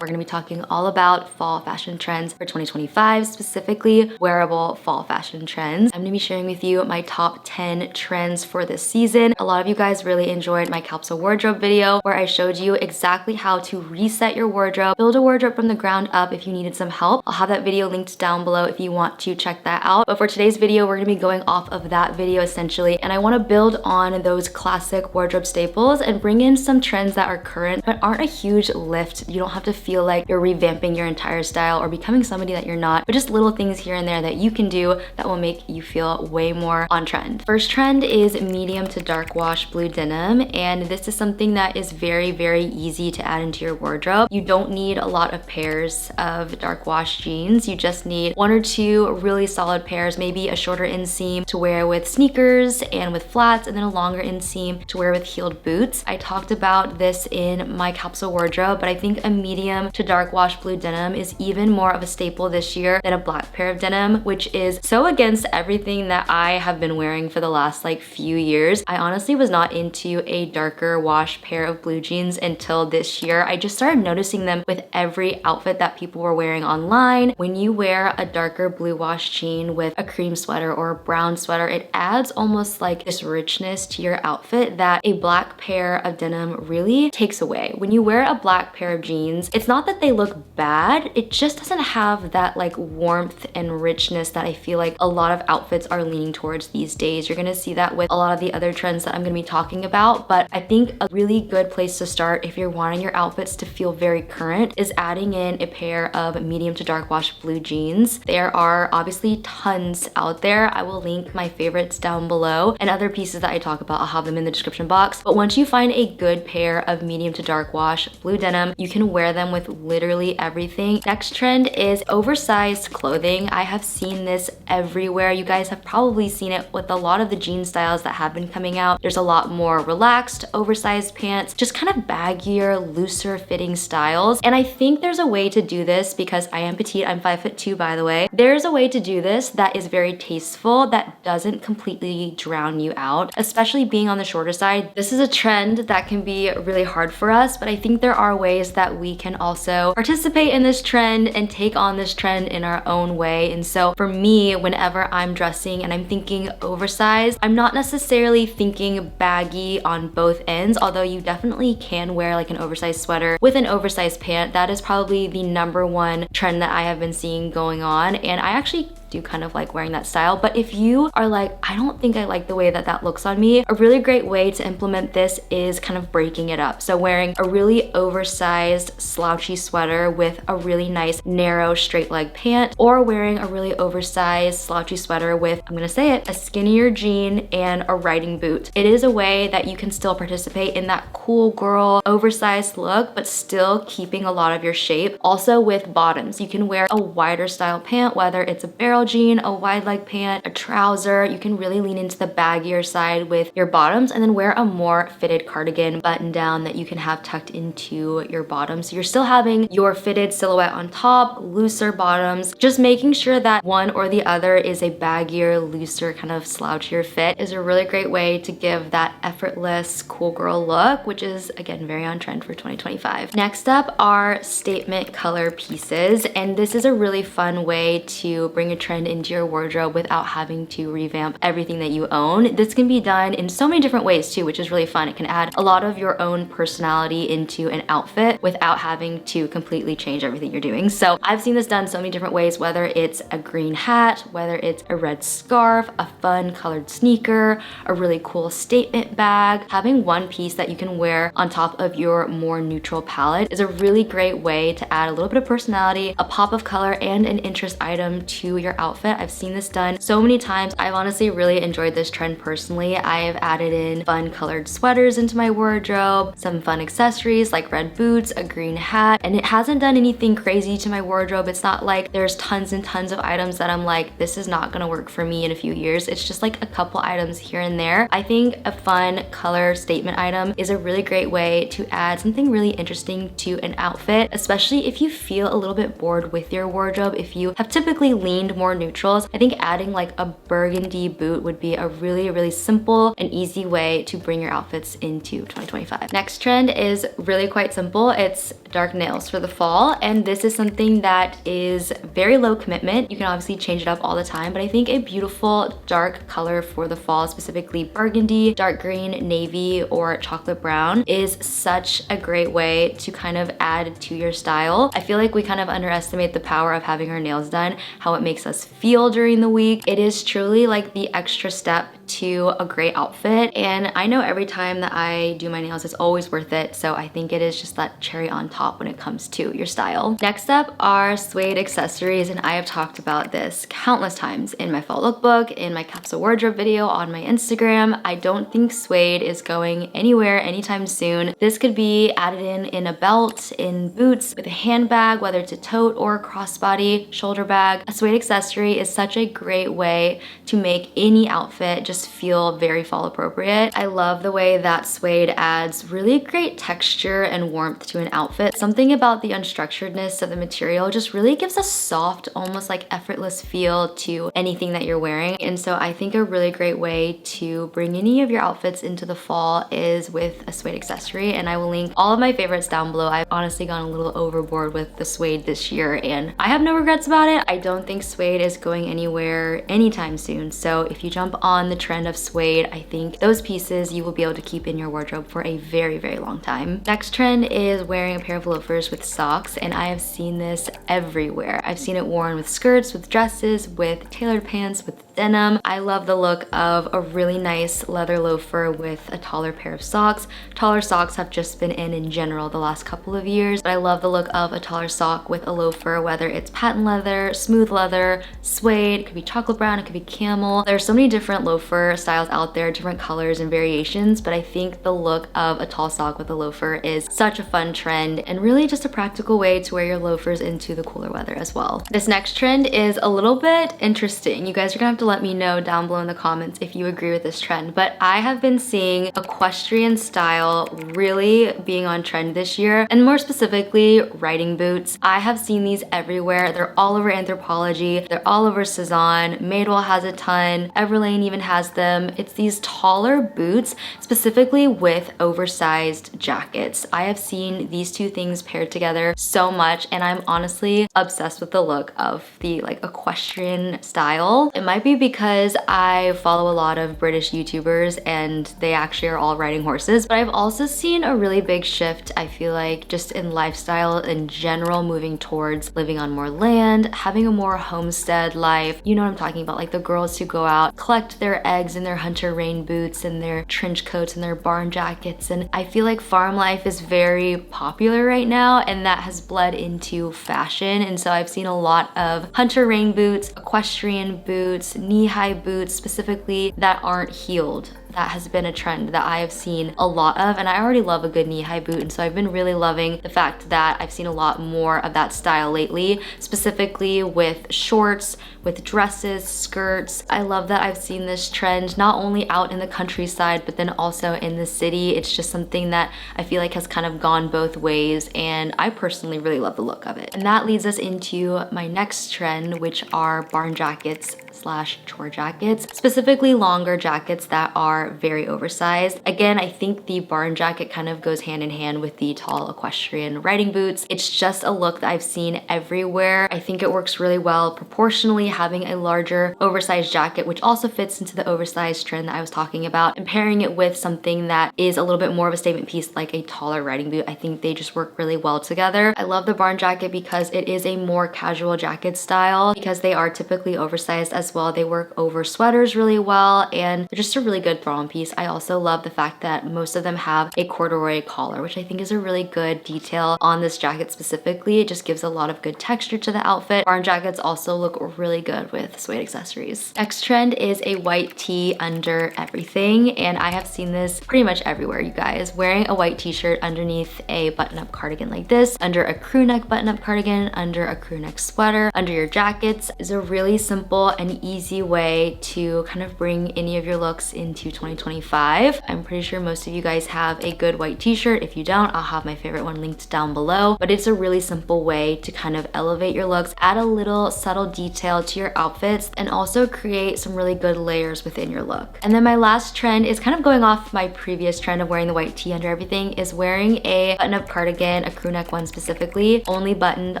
We're gonna be talking all about fall fashion trends for 2025, specifically wearable fall fashion trends. I'm gonna be sharing with you my top 10 trends for this season. A lot of you guys really enjoyed my capsule wardrobe video where I showed you exactly how to reset your wardrobe, build a wardrobe from the ground up if you needed some help. I'll have that video linked down below if you want to check that out. But for today's video, we're gonna be going off of that video essentially, and I wanna build on those classic wardrobe staples and bring in some trends that are current but aren't a huge lift. You don't have to feel like you're revamping your entire style or becoming somebody that you're not, but just little things here and there that you can do that will make you feel way more on trend. First trend is medium to dark wash blue denim, and this is something that is very, very easy to add into your wardrobe. You don't need a lot of pairs of dark wash jeans. You just need one or two really solid pairs, maybe a shorter inseam to wear with sneakers and with flats, and then a longer inseam to wear with heeled boots. I talked about this in my capsule wardrobe, but I think a medium to dark wash blue denim is even more of a staple this year than a black pair of denim, which is so against everything that I have been wearing for the last few years. I honestly was not into a darker wash pair of blue jeans until this year. I just started noticing them with every outfit that people were wearing online. When you wear a darker blue wash jean with a cream sweater or a brown sweater, it adds almost like this richness to your outfit that a black pair of denim really takes away. When you wear a black pair of jeans, it's not that they look bad, it just doesn't have that warmth and richness that I feel like a lot of outfits are leaning towards these days. You're gonna see that with a lot of the other trends that I'm gonna be talking about, but I think a really good place to start if you're wanting your outfits to feel very current is adding in a pair of medium to dark wash blue jeans. There are obviously tons out there. I will link my favorites down below, and other pieces that I talk about, I'll have them in the description box. But once you find a good pair of medium to dark wash blue denim, you can wear them with literally everything. Next trend is oversized clothing. I have seen this everywhere. You guys have probably seen it with a lot of the jean styles that have been coming out. There's a lot more relaxed, oversized pants, just kind of baggier, looser fitting styles. And I think there's a way to do this because I am petite, I'm 5'2" by the way. There's a way to do this that is very tasteful, that doesn't completely drown you out, especially being on the shorter side. This is a trend that can be really hard for us, but I think there are ways that we can also participate in this trend and take on this trend in our own way. And so for me, whenever I'm dressing and I'm thinking oversized, I'm not necessarily thinking baggy on both ends, although you definitely can wear an oversized sweater with an oversized pant. That is probably the #1 trend that I have been seeing going on, and I actually do kind of like wearing that style. But if you are like, I don't think I like the way that that looks on me, a really great way to implement this is kind of breaking it up. So wearing a really oversized slouchy sweater with a really nice narrow straight leg pant, or wearing a really oversized slouchy sweater with, I'm gonna say it, a skinnier jean and a riding boot. It is a way that you can still participate in that cool girl oversized look, but still keeping a lot of your shape. Also with bottoms, you can wear a wider style pant, whether it's a barrel jean, a wide leg pant, a trouser. You can really lean into the baggier side with your bottoms, and then wear a more fitted cardigan button down that you can have tucked into your bottom. So you're still having your fitted silhouette on top, looser bottoms. Just making sure that one or the other is a baggier, looser, kind of slouchier fit is a really great way to give that effortless, cool girl look, which is again very on trend for 2025. Next up are statement color pieces, and this is a really fun way to bring a trend into your wardrobe without having to revamp everything that you own. This can be done in so many different ways too, which is really fun. It can add a lot of your own personality into an outfit without having to completely change everything you're doing. So I've seen this done so many different ways, whether it's a green hat, whether it's a red scarf, a fun colored sneaker, a really cool statement bag. Having one piece that you can wear on top of your more neutral palette is a really great way to add a little bit of personality, a pop of color, and an interest item to your outfit. I've seen this done so many times. I've honestly really enjoyed this trend personally. I have added in fun colored sweaters into my wardrobe, some fun accessories like red boots, a green hat, and it hasn't done anything crazy to my wardrobe. It's not like there's tons and tons of items that I'm like, this is not gonna work for me in a few years. It's just like a couple items here and there. I think a fun color statement item is a really great way to add something really interesting to an outfit, especially if you feel a little bit bored with your wardrobe, if you have typically leaned more more neutrals, I think adding like a burgundy boot would be a really simple and easy way to bring your outfits into 2025. Next trend is really quite simple. It's dark nails for the fall, and this is something that is very low commitment. You can obviously change it up all the time, but I think a beautiful dark color for the fall, specifically burgundy, dark green, navy, or chocolate brown, is such a great way to kind of add to your style. I feel like we kind of underestimate the power of having our nails done, how it makes us feel during the week. It is truly like the extra step to a great outfit, and I know every time that I do my nails it's always worth it, so I think it is just that cherry on top when it comes to your style. Next up are Suede accessories, and I have talked about this countless times in my fall lookbook, in my capsule wardrobe video on my Instagram. I don't think suede is going anywhere anytime soon. This could be added in a belt, in boots, with a handbag, whether it's a tote or a crossbody shoulder bag. A suede accessory is such a great way to make any outfit just feel very fall appropriate. I love the way that suede adds really great texture and warmth to an outfit. Something about the unstructuredness of the material just really gives a soft, almost like effortless feel to anything that you're wearing. And so I think a really great way to bring any of your outfits into the fall is with a suede accessory, and I will link all of my favorites down below. I've honestly gone a little overboard with the suede this year, and I have no regrets about it. I don't think suede is going anywhere anytime soon, so if you jump on the trend of suede, I think those pieces you will be able to keep in your wardrobe for a very long time. Next trend is wearing a pair of loafers with socks, and I have seen this everywhere. I've seen it worn with skirts, with dresses, with tailored pants, with denim. I love the look of a really nice leather loafer with a taller pair of socks. Taller socks have just been in general the last couple of years, but I love the look of a taller sock with a loafer, whether it's patent leather, smooth leather, suede, it could be chocolate brown, it could be camel. There's so many different loafer styles out there, different colors and variations, but I think the look of a tall sock with a loafer is such a fun trend and really just a practical way to wear your loafers into the cooler weather as well. This next trend is a little bit interesting. You guys are gonna have to let me know down below in the comments if you agree with this trend, but I have been seeing equestrian style really being on trend this year, and more specifically riding boots. I have seen these everywhere. They're all over Anthropologie, they're all over Cezanne, Madewell has a ton, Everlane even has them. It's these taller boots, specifically with oversized jackets. I have seen these two things paired together so much, and I'm honestly obsessed with the look of the like equestrian style. It might be because I follow a lot of British YouTubers and they actually are all riding horses, but I've also seen a really big shift, I feel like, just in lifestyle in general, moving towards living on more land, having a more homestead life. You know what I'm talking about, like the girls who go out, collect their eggs in their hunter rain boots and their trench coats and their barn jackets, and I feel like farm life is very popular right now, and that has bled into fashion. And so I've seen a lot of hunter rain boots, equestrian boots, knee-high boots specifically that aren't heeled. That has been a trend that I have seen a lot of, and I already love a good knee-high boot, and so I've been really loving the fact that I've seen a lot more of that style lately, specifically with shorts, with dresses, skirts. I love that I've seen this trend not only out in the countryside, but then also in the city. It's just something that I feel like has kind of gone both ways, and I personally really love the look of it. And that leads us into my next trend, which are barn jackets / chore jackets, specifically longer jackets that are very oversized. Again, I think the barn jacket kind of goes hand in hand with the tall equestrian riding boots. It's just a look that I've seen everywhere. I think it works really well proportionally, having a larger oversized jacket, which also fits into the oversized trend that I was talking about, and pairing it with something that is a little bit more of a statement piece like a taller riding boot. I think they just work really well together. I love the barn jacket because it is a more casual jacket style, because they are typically oversized as well. They work over sweaters really well, and they're just a really good throw-on piece. I also love the fact that most of them have a corduroy collar, which I think is a really good detail on this jacket specifically. It just gives a lot of good texture to the outfit. Barn jackets also look really good with suede accessories. Next trend is a white tee under everything, and I have seen this pretty much everywhere, you guys. Wearing a white t-shirt underneath a button-up cardigan like this, under a crew neck button-up cardigan, under a crew neck sweater, under your jackets, is a really simple and easy way to kind of bring any of your looks into 2025. I'm pretty sure most of you guys have a good white t-shirt. If you don't, I'll have my favorite one linked down below. But it's a really simple way to kind of elevate your looks, add a little subtle detail to your outfits, and also create some really good layers within your look. And then my last trend is kind of going off my previous trend of wearing the white tee under everything, is wearing a button-up cardigan, a crew neck one specifically, only buttoned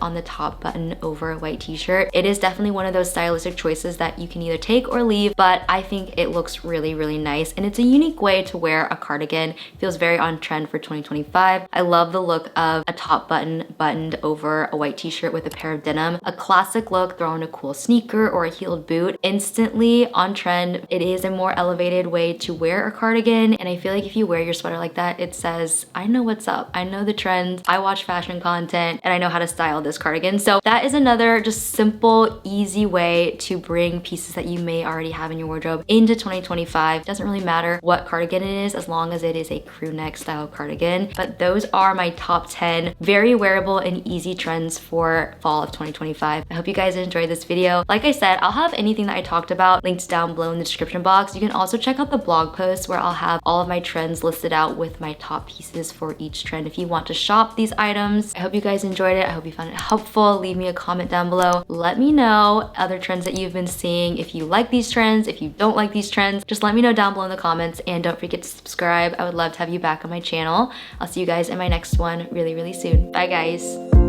on the top button over a white t-shirt. It is definitely one of those stylistic choices that you can either take or leave, but I think it looks really, really nice. And it's a unique way to wear a cardigan. It feels very on trend for 2025. I love the look of a top button buttoned over a white t-shirt with a pair of denim. A classic look, throw in a cool sneaker or a heeled boot. Instantly on trend. It is a more elevated way to wear a cardigan. And I feel like if you wear your sweater like that, it says, I know what's up. I know the trends. I watch fashion content and I know how to style this cardigan. So that is another just simple, easy way to bring pieces that you may already have in your wardrobe into 2025. It doesn't really matter what cardigan it is as long as it is a crew neck style cardigan. But those are my top 10 very wearable and easy trends for fall of 2025. I hope you guys enjoyed this video. Like I said, I'll have anything that I talked about linked down below in the description box. You can also check out the blog post where I'll have all of my trends listed out with my top pieces for each trend if you want to shop these items. I hope you guys enjoyed it. I hope you found it helpful. Leave me a comment down below. Let me know other trends that you've been seeing. If you like these trends, if you don't like these trends, just let me know down below in the comments, and don't forget to subscribe. I would love to have you back on my channel. I'll see you guys in my next one really, really soon. Bye guys.